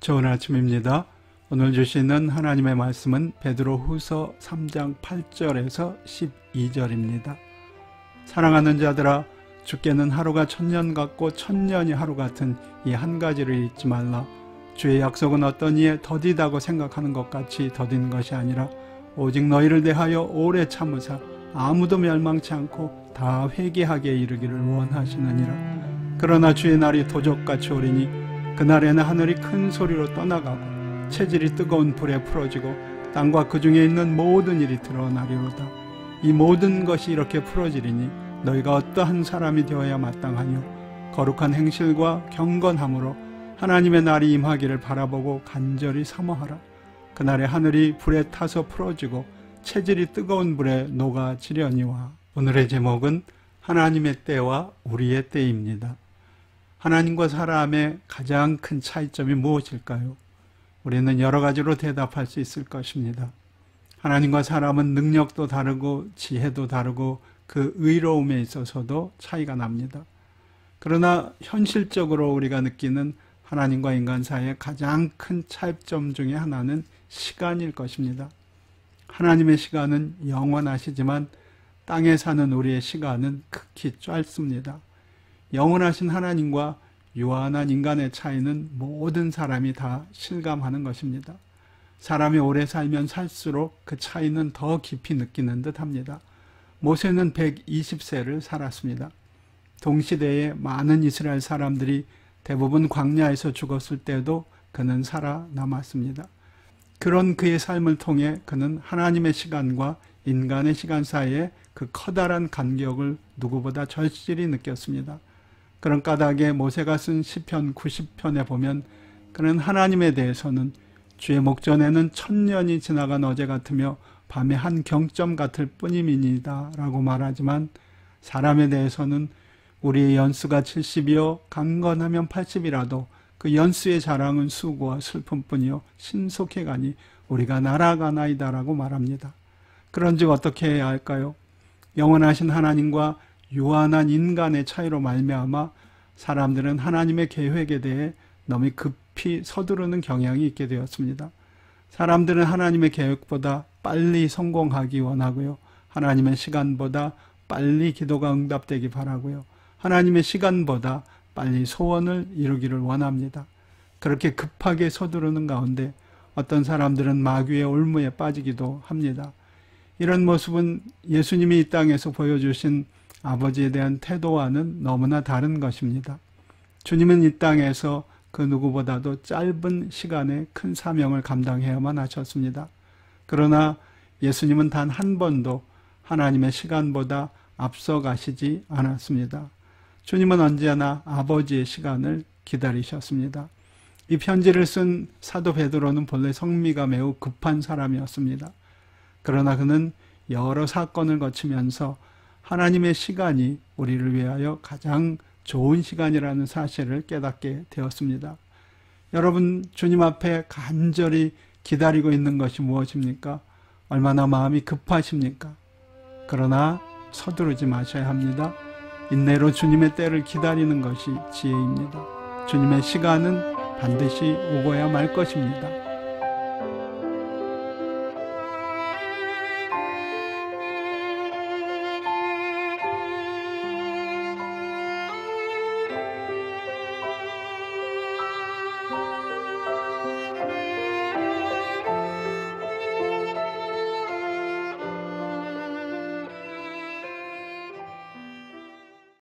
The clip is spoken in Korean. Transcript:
좋은 아침입니다. 오늘 주시는 하나님의 말씀은 베드로후서 3장 8절에서 12절입니다. 사랑하는 자들아, 주께는 하루가 천년 같고 천년이 하루 같은 이 한 가지를 잊지 말라. 주의 약속은 어떤 이에 더디다고 생각하는 것 같이 더딘 것이 아니라 오직 너희를 대하여 오래 참으사 아무도 멸망치 않고 다 회개하게 이르기를 원하시느니라. 그러나 주의 날이 도적같이 오리니 그날에는 하늘이 큰 소리로 떠나가고 체질이 뜨거운 불에 풀어지고 땅과 그 중에 있는 모든 일이 드러나리로다. 이 모든 것이 이렇게 풀어지리니 너희가 어떠한 사람이 되어야 마땅하뇨. 거룩한 행실과 경건함으로 하나님의 날이 임하기를 바라보고 간절히 사모하라. 그날에 하늘이 불에 타서 풀어지고 체질이 뜨거운 불에 녹아지려니와. 오늘의 제목은 하나님의 때와 우리의 때입니다. 하나님과 사람의 가장 큰 차이점이 무엇일까요? 우리는 여러 가지로 대답할 수 있을 것입니다. 하나님과 사람은 능력도 다르고 지혜도 다르고 그 의로움에 있어서도 차이가 납니다. 그러나 현실적으로 우리가 느끼는 하나님과 인간 사이의 가장 큰 차이점 중에 하나는 시간일 것입니다. 하나님의 시간은 영원하시지만 땅에 사는 우리의 시간은 극히 짧습니다. 영원하신 하나님과 유한한 인간의 차이는 모든 사람이 다 실감하는 것입니다. 사람이 오래 살면 살수록 그 차이는 더 깊이 느끼는 듯 합니다. 모세는 120세를 살았습니다. 동시대에 많은 이스라엘 사람들이 대부분 광야에서 죽었을 때도 그는 살아남았습니다. 그런 그의 삶을 통해 그는 하나님의 시간과 인간의 시간 사이에 그 커다란 간격을 누구보다 절실히 느꼈습니다. 그런 까닭에 모세가 쓴 시편 90편에 보면 그는 하나님에 대해서는 주의 목전에는 천년이 지나간 어제 같으며 밤의 한 경점 같을 뿐임이니이다 라고 말하지만, 사람에 대해서는 우리의 연수가 70이요 강건하면 80이라도 그 연수의 자랑은 수고와 슬픔뿐이요 신속해 가니 우리가 날아가나이다 라고 말합니다. 그런즉 어떻게 해야 할까요? 영원하신 하나님과 유한한 인간의 차이로 말미암아 사람들은 하나님의 계획에 대해 너무 급히 서두르는 경향이 있게 되었습니다. 사람들은 하나님의 계획보다 빨리 성공하기 원하고요. 하나님의 시간보다 빨리 기도가 응답되기 바라고요. 하나님의 시간보다 빨리 소원을 이루기를 원합니다. 그렇게 급하게 서두르는 가운데 어떤 사람들은 마귀의 올무에 빠지기도 합니다. 이런 모습은 예수님이 이 땅에서 보여주신 아버지에 대한 태도와는 너무나 다른 것입니다. 주님은 이 땅에서 그 누구보다도 짧은 시간에 큰 사명을 감당해야만 하셨습니다. 그러나 예수님은 단 한 번도 하나님의 시간보다 앞서가시지 않았습니다. 주님은 언제나 아버지의 시간을 기다리셨습니다. 이 편지를 쓴 사도 베드로는 본래 성미가 매우 급한 사람이었습니다. 그러나 그는 여러 사건을 거치면서 하나님의 시간이 우리를 위하여 가장 좋은 시간이라는 사실을 깨닫게 되었습니다. 여러분, 주님 앞에 간절히 기다리고 있는 것이 무엇입니까? 얼마나 마음이 급하십니까? 그러나 서두르지 마셔야 합니다. 인내로 주님의 때를 기다리는 것이 지혜입니다. 주님의 시간은 반드시 오고야 말 것입니다.